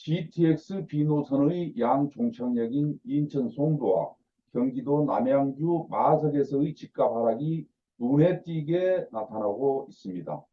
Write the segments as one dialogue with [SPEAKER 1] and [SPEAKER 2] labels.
[SPEAKER 1] GTX B노선의 양종착역인 인천 송도와 경기도 남양주 마석에서의 집값 하락이 눈에 띄게 나타나고 있습니다.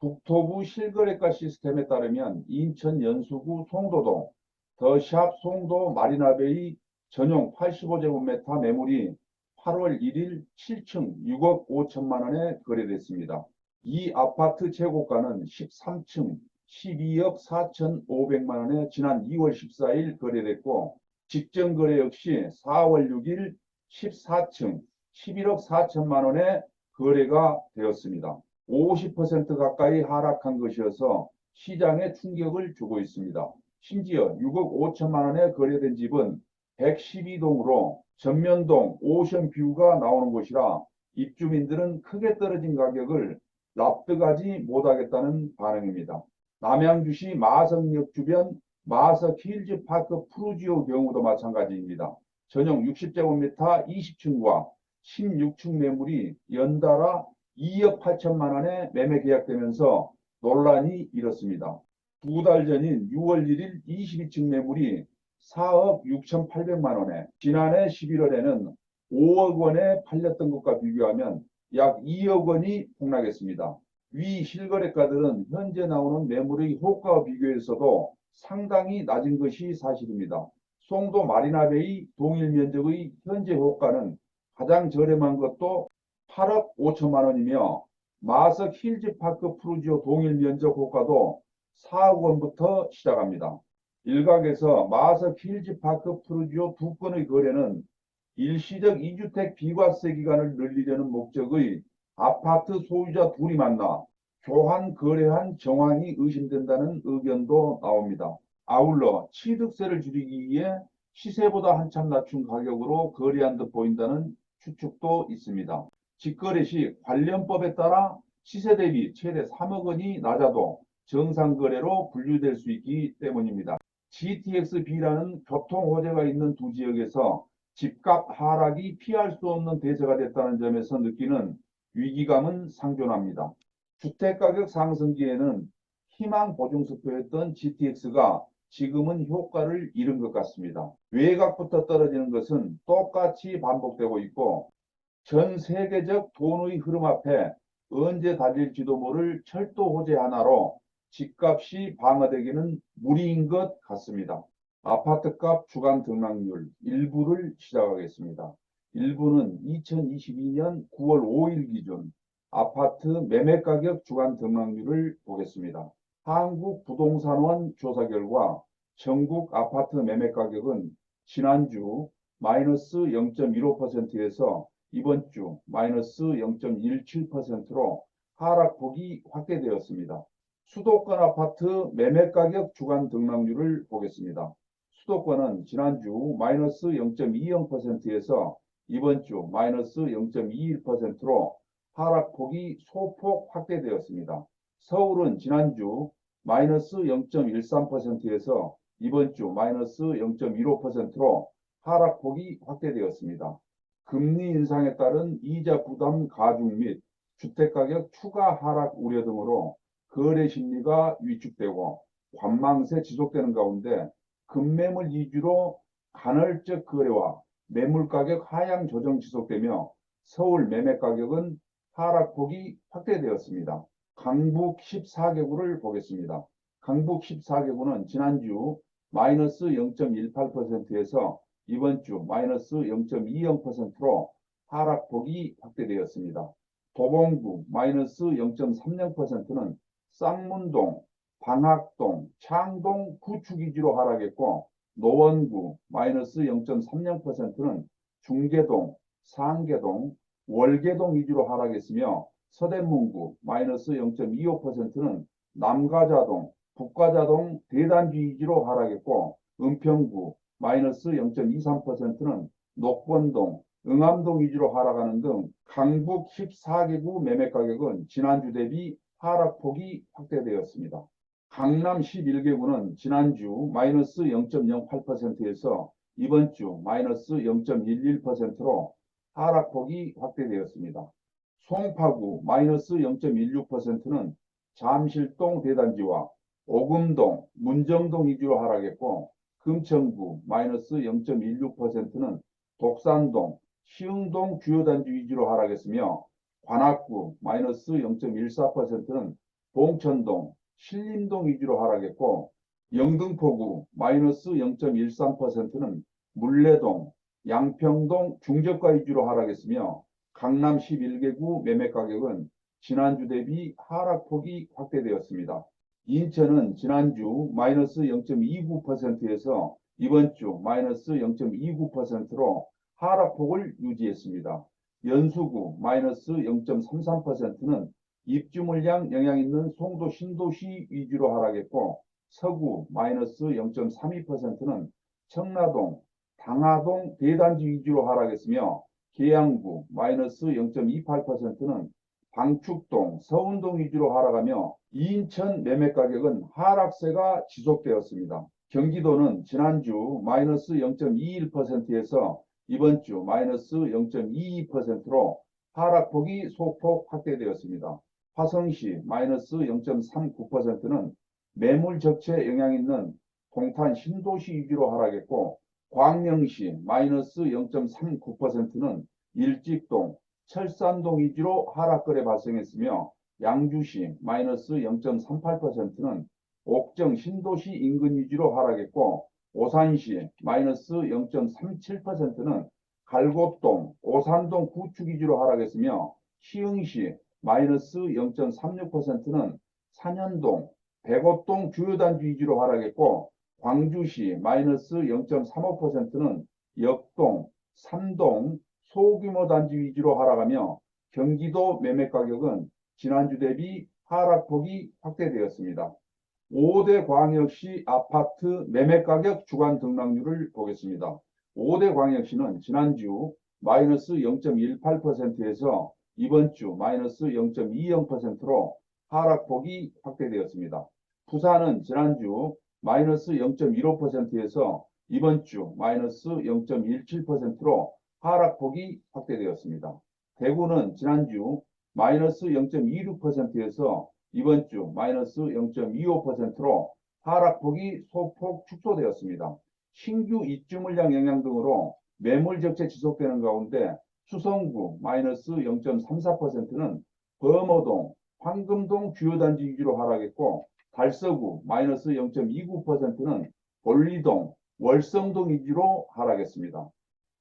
[SPEAKER 1] 국토부 실거래가 시스템에 따르면 인천 연수구 송도동 더샵 송도 마리나베이 전용 85제곱미터 매물이 8월 1일 7층 6억 5천만 원에 거래됐습니다. 이 아파트 재고가는 13층 12억 4,500만 원에 지난 2월 14일 거래됐고, 직전 거래 역시 4월 6일 14층 11억 4천만 원에 거래가 되었습니다. 50% 가까이 하락한 것이어서 시장에 충격을 주고 있습니다. 심지어 6억 5천만 원에 거래된 집은 112동으로 전면동 오션뷰가 나오는 곳이라 입주민들은 크게 떨어진 가격을 납득하지 못하겠다는 반응입니다. 남양주시 마석역 주변 마석 힐즈파크 푸르지오 경우도 마찬가지입니다. 전용 60제곱미터 20층과 16층 매물이 연달아 2억 8천만 원에 매매 계약되면서 논란이 일었습니다. 2달 전인 6월 1일 22층 매물이 4억 6,800만 원에, 지난해 11월에는 5억 원에 팔렸던 것과 비교하면 약 2억 원이 폭락했습니다. 위 실거래가들은 현재 나오는 매물의 호가와 비교해서도 상당히 낮은 것이 사실입니다. 송도 마리나베이 동일 면적의 현재 호가는 가장 저렴한 것도 8억 5천만 원이며, 마석 힐즈파크 푸르지오 동일 면적 호가도 4억 원부터 시작합니다. 일각에서 마석 힐즈파크 푸르지오 두 건의 거래는 일시적 2주택 비과세 기간을 늘리려는 목적의 아파트 소유자 둘이 만나 교환 거래한 정황이 의심된다는 의견도 나옵니다. 아울러 취득세를 줄이기 위해 시세보다 한참 낮춘 가격으로 거래한 듯 보인다는 추측도 있습니다. 직거래 시 관련법에 따라 시세 대비 최대 3억 원이 낮아도 정상거래로 분류될 수 있기 때문입니다. GTX-B라는 교통호재가 있는 두 지역에서 집값 하락이 피할 수 없는 대세가 됐다는 점에서 느끼는 위기감은 상존합니다. 주택가격 상승기에는 희망 보증수표였던 GTX가 지금은 효과를 잃은 것 같습니다. 외곽부터 떨어지는 것은 똑같이 반복되고 있고, 전 세계적 돈의 흐름 앞에 언제 달릴지도 모를 철도 호재 하나로 집값이 방어되기는 무리인 것 같습니다. 아파트값 주간 등락률 일부를 시작하겠습니다. 일부는 2022년 9월 5일 기준 아파트 매매가격 주간 등락률을 보겠습니다. 한국부동산원 조사 결과 전국 아파트 매매가격은 지난주 마이너스 0.15%에서 이번 주 마이너스 0.17%로 하락폭이 확대되었습니다. 수도권 아파트 매매가격 주간 등락률을 보겠습니다. 수도권은 지난주 마이너스 0.20%에서 이번 주 마이너스 0.21%로 하락폭이 소폭 확대되었습니다. 서울은 지난주 마이너스 0.13%에서 이번 주 마이너스 0.15%로 하락폭이 확대되었습니다. 금리 인상에 따른 이자 부담 가중 및 주택가격 추가 하락 우려 등으로 거래 심리가 위축되고 관망세 지속되는 가운데 급매물 위주로 간헐적 거래와 매물가격 하향 조정 지속되며 서울 매매가격은 하락폭이 확대되었습니다. 강북 14개구를 보겠습니다. 강북 14개구는 지난주 마이너스 0.18%에서 이번 주 마이너스 0.20%로 하락폭이 확대되었습니다. 도봉구 마이너스 0.30%는 쌍문동, 방학동, 창동 구축 위주로 하락했고, 노원구 마이너스 0.30%는 중계동, 상계동, 월계동 위주로 하락했으며, 서대문구 마이너스 0.25%는 남가자동, 북가자동 대단지 위주로 하락했고, 은평구 마이너스 0.23%는 녹번동, 응암동 위주로 하락하는 등 강북 14개구 매매가격은 지난주 대비 하락폭이 확대되었습니다. 강남 11개구는 지난주 마이너스 0.08%에서 이번 주 마이너스 0.11%로 하락폭이 확대되었습니다. 송파구 마이너스 0.16%는 잠실동 대단지와 오금동, 문정동 위주로 하락했고 금천구 마이너스 0.16%는 독산동, 시흥동 주요 단지 위주로 하락했으며 관악구 마이너스 0.14%는 봉천동, 신림동 위주로 하락했고 영등포구 마이너스 0.13%는 물레동, 양평동 중저가 위주로 하락했으며 강남 11개구 매매 가격은 지난주 대비 하락폭이 확대되었습니다. 인천은 지난주 마이너스 0.29%에서 이번 주 마이너스 0.29%로 하락폭을 유지했습니다. 연수구 마이너스 0.33%는 입주 물량 영향 있는 송도 신도시 위주로 하락했고 서구 마이너스 0.32%는 청라동, 당하동 대단지 위주로 하락했으며 계양구 마이너스 0.28%는 방축동, 서운동 위주로 하락하며 인천 매매 가격은 하락세가 지속되었습니다. 경기도는 지난주 마이너스 0.21%에서 이번 주 마이너스 0.22%로 하락폭이 소폭 확대되었습니다. 화성시 마이너스 0.39%는 매물 적체 영향 있는 동탄 신도시 위주로 하락했고 광명시 마이너스 0.39%는 일직동, 철산동 위주로 하락거래 발생했으며 양주시 마이너스 0.38%는 옥정 신도시 인근 위주로 하락했고 오산시 마이너스 0.37%는 갈곡동, 오산동 구축 위주로 하락했으며 시흥시 마이너스 0.36%는 산현동, 백오동 주요 단지 위주로 하락했고 광주시 마이너스 0.35%는 역동, 삼동, 소규모 단지 위주로 하락하며 경기도 매매 가격은 지난주 대비 하락폭이 확대되었습니다. 5대 광역시 아파트 매매 가격 주간 등락률을 보겠습니다. 5대 광역시는 지난주 마이너스 0.18%에서 이번 주 마이너스 0.20%로 하락폭이 확대되었습니다. 부산은 지난주 마이너스 0.15%에서 이번 주 마이너스 0.17%로 하락폭이 확대되었습니다. 대구는 지난주 마이너스 0.26%에서 이번 주 마이너스 0.25%로 하락폭이 소폭 축소되었습니다. 신규 입주 물량 영향 등으로 매물 적체 지속되는 가운데 수성구 마이너스 0.34%는 범어동, 황금동 주요 단지 위주로 하락했고 달서구 마이너스 0.29%는 볼리동, 월성동 위주로 하락했습니다.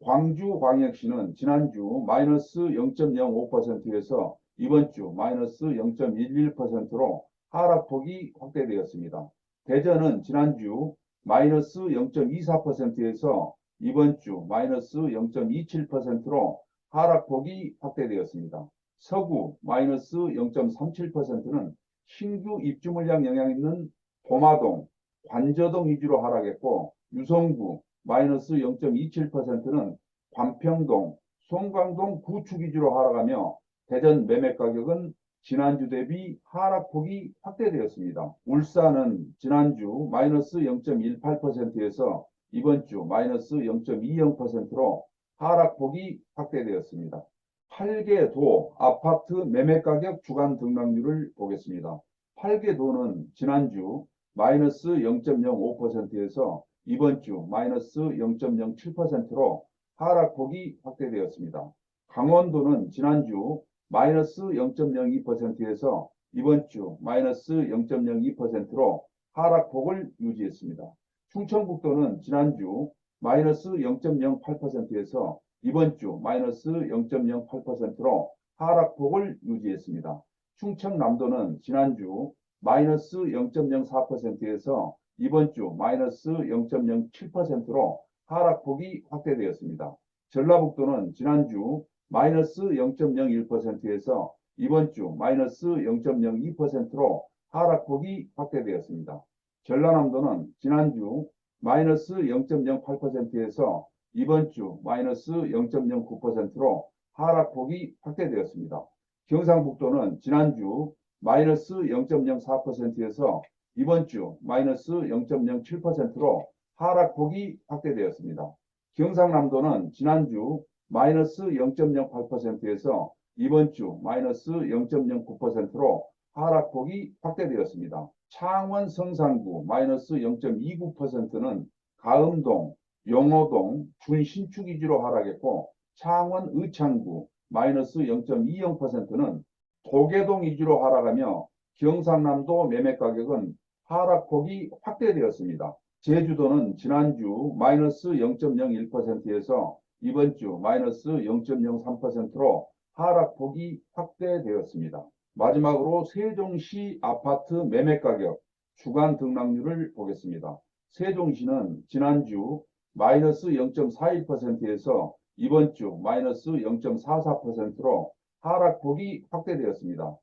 [SPEAKER 1] 광주광역시는 지난주 마이너스 0.05%에서 이번 주 마이너스 0.11%로 하락폭이 확대되었습니다. 대전은 지난주 마이너스 0.24%에서 이번 주 마이너스 0.27%로 하락폭이 확대되었습니다. 서구 마이너스 0.37%는 신규 입주 물량 영향 있는 도마동, 관저동 위주로 하락했고 유성구 마이너스 0.27%는 관평동, 송강동 구축 위주로 하락하며 대전 매매 가격은 지난주 대비 하락폭이 확대되었습니다. 울산은 지난주 마이너스 0.18%에서 이번 주 마이너스 0.20%로 하락폭이 확대되었습니다. 8개 도 아파트 매매 가격 주간 등락률을 보겠습니다. 8개 도는 지난주 마이너스 0.05%에서 이번 주 마이너스 0.07%로 하락폭이 확대되었습니다. 강원도는 지난주 마이너스 0.02%에서 이번 주 마이너스 0.02%로 하락폭을 유지했습니다. 충청북도는 지난주 마이너스 0.08%에서 이번 주 마이너스 0.08%로 하락폭을 유지했습니다. 충청남도는 지난주 마이너스 0.04%에서 이번 주 마이너스 0.07%로 하락폭이 확대되었습니다. 전라북도는 지난주 마이너스 0.01%에서 이번 주 마이너스 0.02%로 하락폭이 확대되었습니다. 전라남도는 지난주 마이너스 0.08%에서 이번 주 마이너스 0.09%로 하락폭이 확대되었습니다. 경상북도는 지난주 마이너스 0.04%에서 이번 주 마이너스 0.07%로 하락폭이 확대되었습니다. 경상남도는 지난주 마이너스 0.08%에서 이번 주 마이너스 0.09%로 하락폭이 확대되었습니다. 창원 성산구 마이너스 0.29%는 가음동, 용호동, 준신축 위주로 하락했고 창원 의창구 마이너스 0.20%는 도계동 위주로 하락하며 경상남도 매매가격은 하락폭이 확대되었습니다. 제주도는 지난주 마이너스 0.01%에서 이번 주 마이너스 0.03%로 하락폭이 확대되었습니다. 마지막으로 세종시 아파트 매매가격 주간 등락률을 보겠습니다. 세종시는 지난주 마이너스 0.41%에서 이번 주 마이너스 0.44%로 하락폭이 확대되었습니다.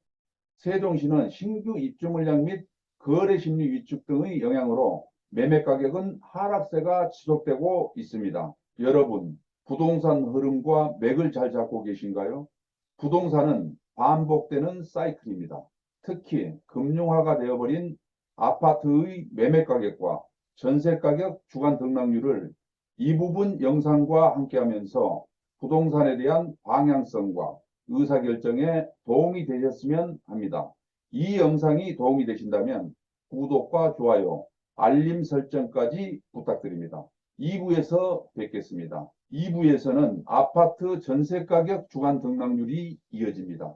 [SPEAKER 1] 세종시는 신규 입주 물량 및 거래 심리 위축 등의 영향으로 매매가격은 하락세가 지속되고 있습니다. 여러분, 부동산 흐름과 맥을 잘 잡고 계신가요? 부동산은 반복되는 사이클입니다. 특히 금융화가 되어버린 아파트의 매매가격과 전세가격 주간 등락률을 이 부분 영상과 함께하면서 부동산에 대한 방향성과 의사결정에 도움이 되셨으면 합니다. 이 영상이 도움이 되신다면 구독과 좋아요, 알림 설정까지 부탁드립니다. 2부에서 뵙겠습니다. 2부에서는 아파트 전세가격 주간 등락률이 이어집니다.